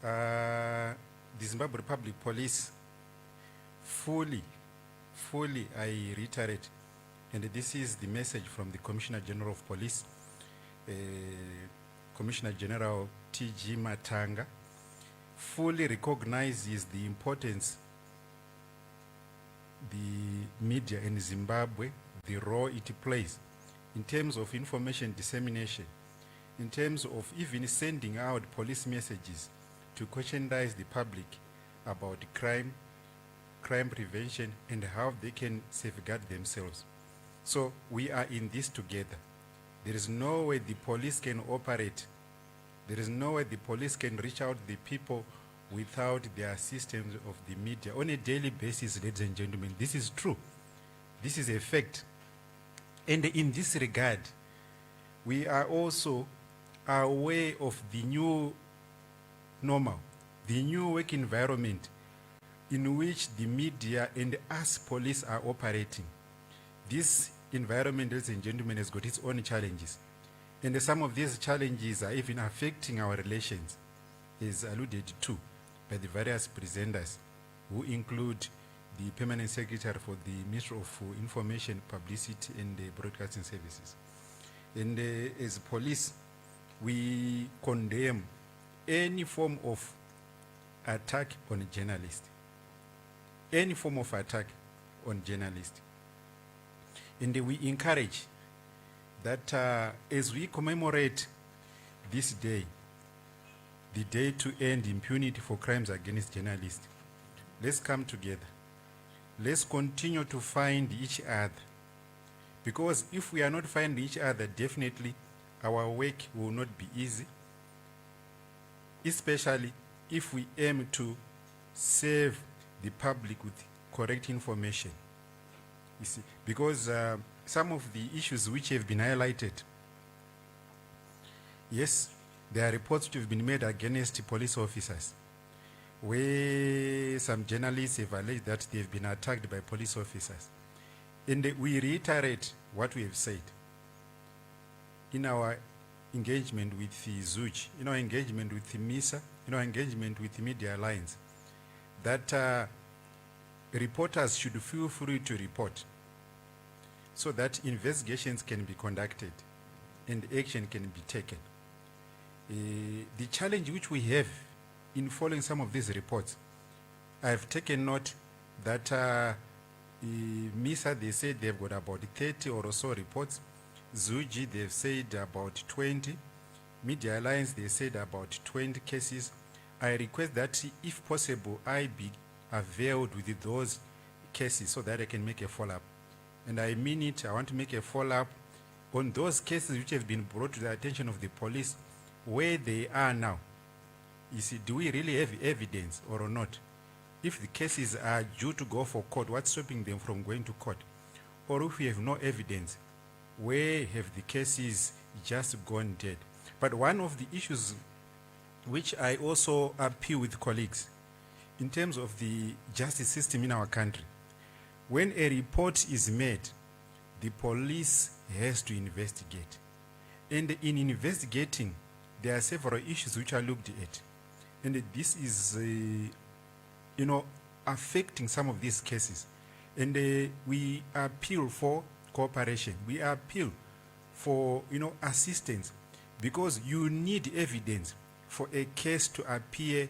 The Zimbabwe Republic Police fully, I reiterate, and this is the message from the Commissioner General of Police, Commissioner General T.G. Matanga, fully recognizes the importance the media in Zimbabwe, the role it plays in terms of information dissemination, in terms of even sending out police messages to conscientize the public about crime prevention, and how they can safeguard themselves. So we are in this together. There is no way the police can operate. There is no way the police can reach out to the people without the assistance of the media on a daily basis, ladies and gentlemen. This is true. This is a fact. And in this regard, we are also aware of the new normal, the new work environment in which the media and us police are operating. This environment, ladies and gentlemen, has got its own challenges. And some of these challenges are even affecting our relations, as alluded to by the various presenters, who include the Permanent Secretary for the Ministry of Information, Publicity and Broadcasting Services. And as police, we condemn any form of attack on a journalist. Any form of attack on journalists. And we encourage that as we commemorate this day, the day to end impunity for crimes against journalists, let's come together. Let's continue to find each other. Because if we are not finding each other, definitely our work will not be easy, especially if we aim to serve the public with correct information. You see, because some of the issues which have been highlighted, yes, there are reports which have been made against police officers, where some journalists have alleged that they have been attacked by police officers. And we reiterate what we have said in our engagement with the ZUJ, in our engagement with the MISA, in our engagement with the Media Alliance, that reporters should feel free to report so that investigations can be conducted and action can be taken. The challenge which we have in following some of these reports, I have taken note that MISA, they said they've got about 30 or so reports. ZUJ, they've said about 20. Media Alliance, they said about 20 cases. I request that, if possible, I be availed with those cases so that I can make a follow-up. And I mean it, I want to make a follow-up on those cases which have been brought to the attention of the police, where they are now. You see, do we really have evidence or not? If the cases are due to go for court, what's stopping them from going to court? Or if we have no evidence, where have the cases just gone dead? But one of the issues which I also appeal with colleagues in terms of the justice system in our country, when a report is made, the police has to investigate. And in investigating, there are several issues which are looked at. And this is, affecting some of these cases. And we appeal for cooperation. We appeal for, assistance, because you need evidence for a case to appear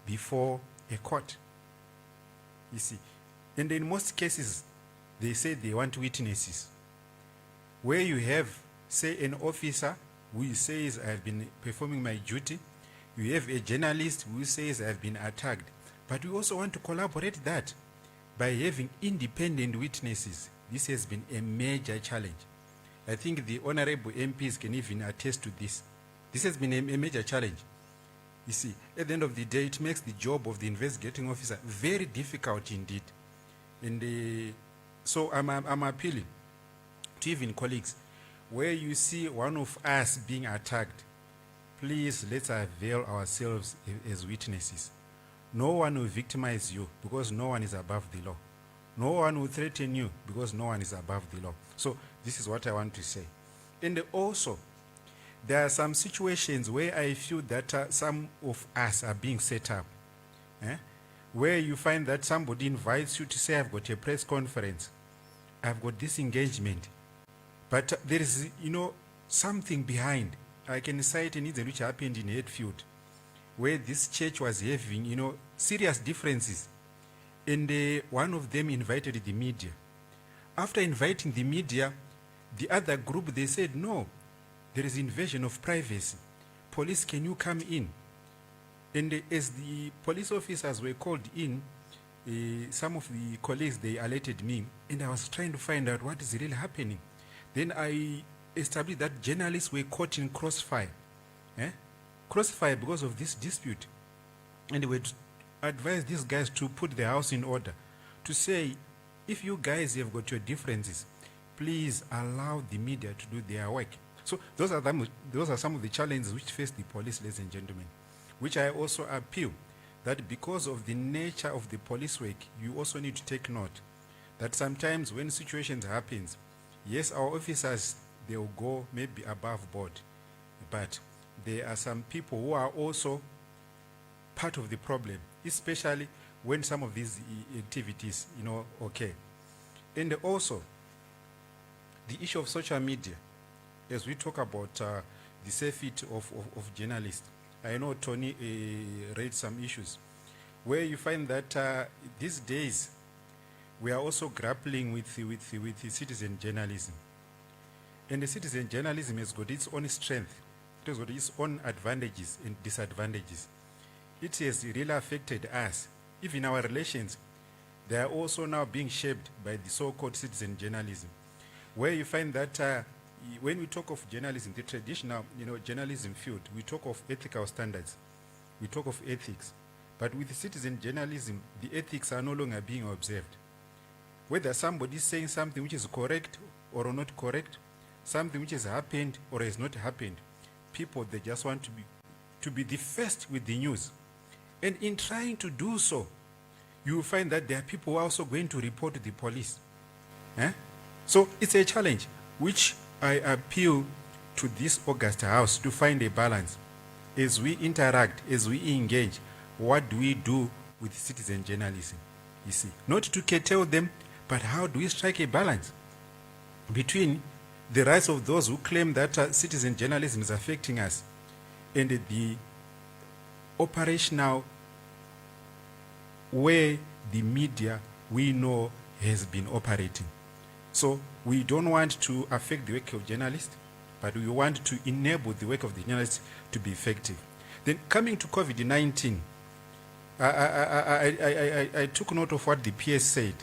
before a court. You see. And in most cases, they say they want witnesses. Where you have, say, an officer who says, I have been performing my duty. You have a journalist who says, I have been attacked. But we also want to collaborate that by having independent witnesses. This has been a major challenge. I think the honorable MPs can even attest to this. This has been a major challenge. You see, at the end of the day, it makes the job of the investigating officer very difficult indeed. And so I'm appealing to even colleagues, where you see one of us being attacked, please let's avail ourselves as witnesses. No one will victimize you, because no one is above the law. No one will threaten you, because no one is above the law. So this is what I want to say. And also, there are some situations where I feel that some of us are being set up, where you find that somebody invites you to say, I've got a press conference, I've got this engagement, but there is, something behind. I can cite an incident which happened in Hatfield, where this church was having, serious differences, and one of them invited the media. After inviting the media, the other group, they said, no, there is invasion of privacy. Police, can you come in? And as the police officers were called in, some of the colleagues, they alerted me, and I was trying to find out what is really happening. Then I established that journalists were caught in crossfire. Crossfire because of this dispute. And they would advise these guys to put their house in order, to say, if you guys have got your differences, please allow the media to do their work. So those are some of the challenges which face the police, ladies and gentlemen, which I also appeal that because of the nature of the police work, you also need to take note that sometimes when situations happens, yes, our officers, they will go maybe above board, but there are some people who are also part of the problem, especially when some of these activities, okay. And also, the issue of social media, as we talk about the safety of journalists, I know Tony raised some issues where you find that these days we are also grappling with the citizen journalism. And the citizen journalism has got its own strength, it has got its own advantages and disadvantages. It has really affected us. Even our relations, they are also now being shaped by the so-called citizen journalism, where you find that when we talk of journalism, the traditional journalism field, we talk of ethical standards, we talk of ethics. But with citizen journalism, the ethics are no longer being observed. Whether somebody is saying something which is correct or not correct, something which has happened or has not happened, people, they just want to be the first with the news. And in trying to do so, you will find that there are people who are also going to report to the police. So it's a challenge which I appeal to this August House to find a balance. As we interact, as we engage, what do we do with citizen journalism? You see, not to curtail them, but how do we strike a balance between the rights of those who claim that citizen journalism is affecting us and the operational way the media we know has been operating. So we don't want to affect the work of journalists, but we want to enable the work of the journalists to be effective. Then coming to COVID-19, I took note of what the PS said.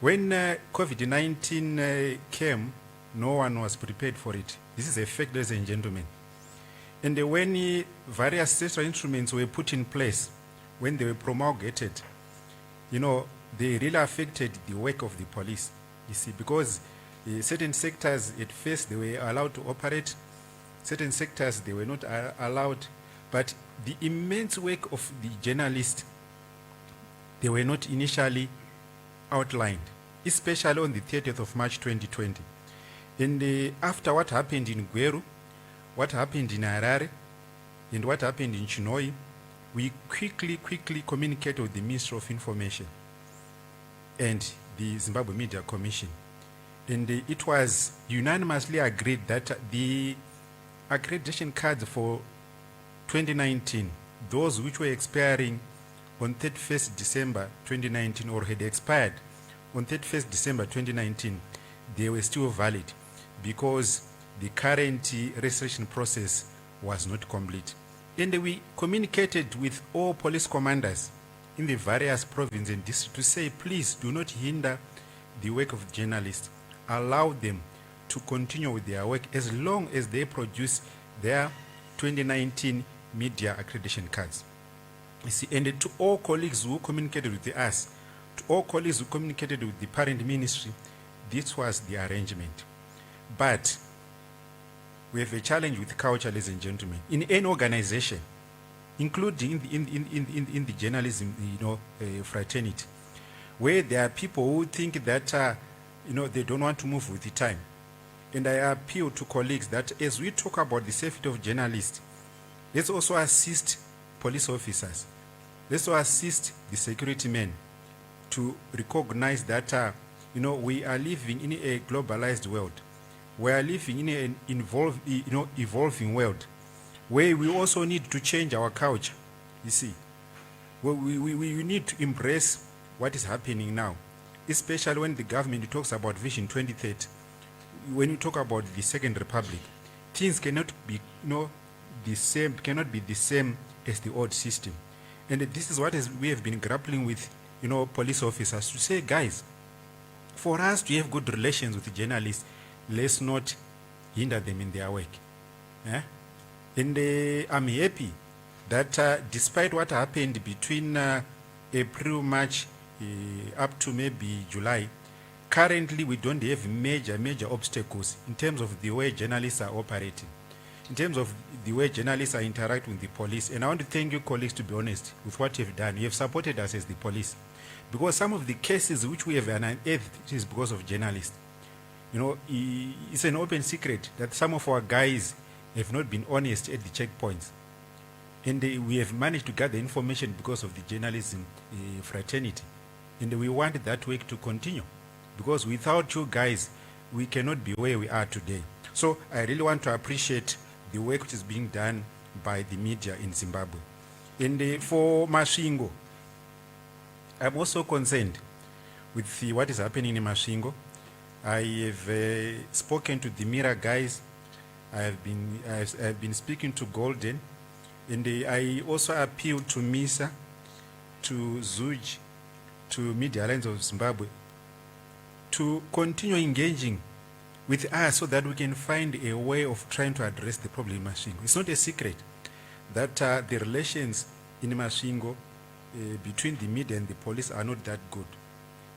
When COVID-19 came, no one was prepared for it. This is a fact, ladies and gentlemen. And when various statutory instruments were put in place, when they were promulgated, they really affected the work of the police. You see, because certain sectors at first they were allowed to operate, certain sectors they were not allowed, but the immense work of the journalists, they were not initially outlined, especially on the 30th of March 2020. And after what happened in Gweru, what happened in Harare, and what happened in Chinoi, we quickly communicated with the Ministry of Information and the Zimbabwe Media Commission. And it was unanimously agreed that the accreditation cards for 2019, those which were expiring on 31st December 2019 or had expired on 31st December 2019, they were still valid because the current registration process was not complete. And we communicated with all police commanders in the various provinces and districts to say, please do not hinder the work of journalists. Allow them to continue with their work as long as they produce their 2019 media accreditation cards. You see, and to all colleagues who communicated with us, to all colleagues who communicated with the parent ministry, this was the arrangement. But we have a challenge with culture, ladies and gentlemen. In any organization, including in the journalism, fraternity, where there are people who think that, they don't want to move with the time. And I appeal to colleagues that as we talk about the safety of journalists, let's also assist police officers. Let's also assist the security men to recognize that we are living in a globalized world. We are living in an evolving world where we also need to change our culture. You see, we need to embrace what is happening now, especially when the government talks about Vision 2030. When you talk about the Second Republic, things cannot be the same, cannot be the same as the old system. And this is what we have been grappling with, police officers, to say, guys, for us to have good relations with the journalists, let's not hinder them in their work. And I'm happy that despite what happened between April, March, up to maybe July, currently we don't have major obstacles in terms of the way journalists are operating, in terms of the way journalists are interacting with the police. And I want to thank you, colleagues, to be honest with what you've done. You have supported us as the police, because some of the cases which we have unearthed, it is because of journalists. It's an open secret that some of our guys have not been honest at the checkpoints, and we have managed to gather information because of the journalism fraternity, and we want that work to continue, because without you guys we cannot be where we are today. So I really want to appreciate the work which is being done by the media in Zimbabwe. And for Masvingo, I'm also concerned with what is happening in Masvingo. I have spoken to the Mira guys. I've been speaking to Golden, and I also appeal to MISA, to Zuj, to Media Alliance of Zimbabwe, to continue engaging with us so that we can find a way of trying to address the problem in Masvingo. It's not a secret that the relations in Masvingo between the media and the police are not that good,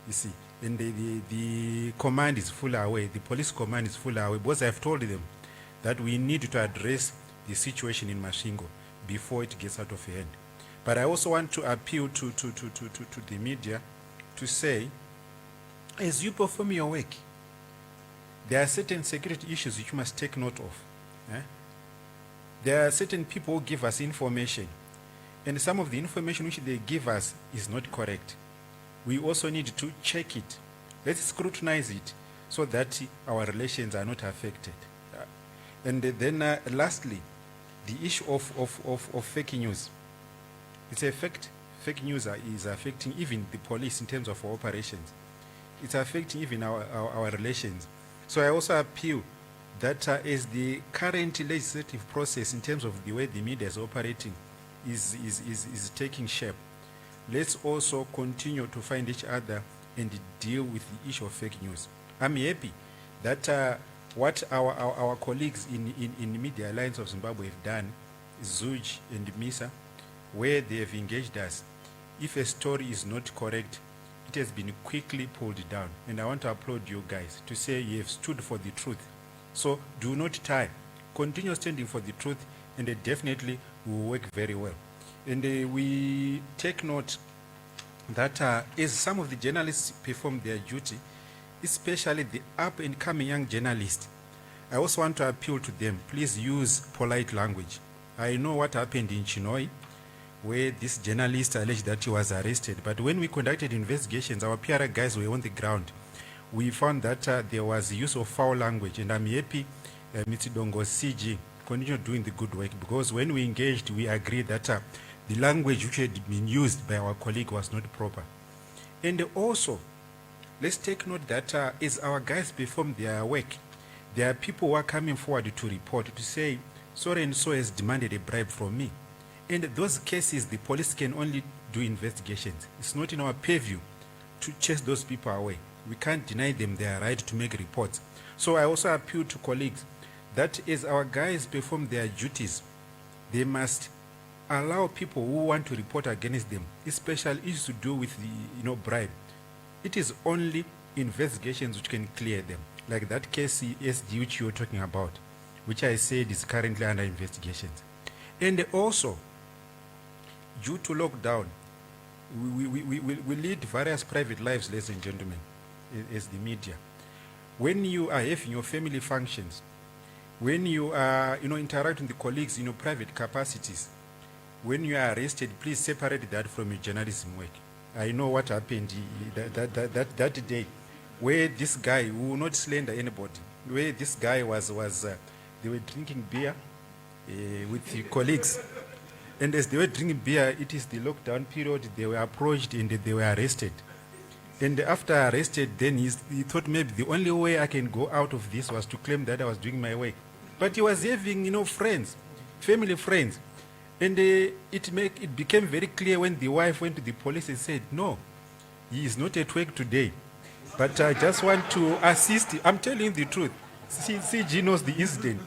you see. And the command is fully aware, the police command is fully aware, because I've told them that we need to address the situation in Masvingo before it gets out of hand. But I also want to appeal to the media to say, as you perform your work, there are certain security issues which you must take note of. There are certain people who give us information, and some of the information which they give us is not correct. We also need to check it. Let's scrutinize it so that our relations are not affected. And then lastly, the issue of fake news. It's a fact. Fake news is affecting even the police in terms of our operations. It's affecting even our relations. So I also appeal that as the current legislative process in terms of the way the media is operating is taking shape, let's also continue to find each other and deal with the issue of fake news. I'm happy that what our colleagues in the Media Alliance of Zimbabwe have done, Zuj and MISA, where they have engaged us. If a story is not correct, it has been quickly pulled down. And I want to applaud you guys to say you have stood for the truth. So do not tire. Continue standing for the truth, and definitely will work very well. And we take note that as some of the journalists perform their duty, especially the up-and-coming young journalists, I also want to appeal to them, please use polite language. I know what happened in Chinhoyi, where this journalist alleged that he was arrested. But when we conducted investigations, our PR guys were on the ground. We found that there was use of foul language, and I'm happy Mitsidongo CG continue doing the good work, because when we engaged, we agreed that the language which had been used by our colleague was not proper. And also, let's take note that as our guys perform their work, there are people who are coming forward to report, to say, so and so has demanded a bribe from me. And those cases, the police can only do investigations. It's not in our purview to chase those people away. We can't deny them their right to make reports. So I also appeal to colleagues that as our guys perform their duties, they must allow people who want to report against them, especially issues to do with the bribe. It is only investigations which can clear them, like that case SD which you're talking about, which I said is currently under investigations. And also, due to lockdown, we lead various private lives, ladies and gentlemen, as the media. when you are having your family functions, when you are, interacting with the colleagues in your private capacities, when you are arrested, please separate that from your journalism work. I know what happened that day, where this guy who will not slander anybody, where this guy was they were drinking beer with the colleagues, and as they were drinking beer, it is the lockdown period, they were approached and they were arrested. And after arrested, then he thought maybe the only way I can go out of this was to claim that I was doing my work. But he was having, friends, family friends. And it became very clear when the wife went to the police and said, no, he is not at work today. But I just want to assist him. I'm telling you the truth. CG knows the incident.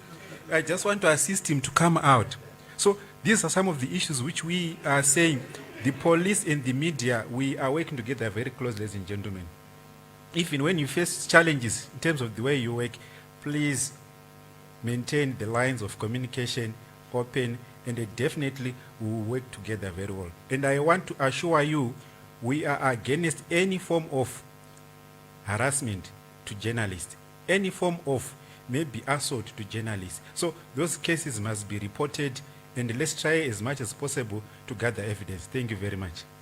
I just want to assist him to come out. So these are some of the issues which we are saying. The police and the media, we are working together very closely, ladies and gentlemen. Even when you face challenges in terms of the way you work, please maintain the lines of communication open, and definitely we will work together very well. And I want to assure you, we are against any form of harassment to journalists, any form of maybe assault to journalists. So those cases must be reported, and let's try as much as possible to gather evidence. Thank you very much.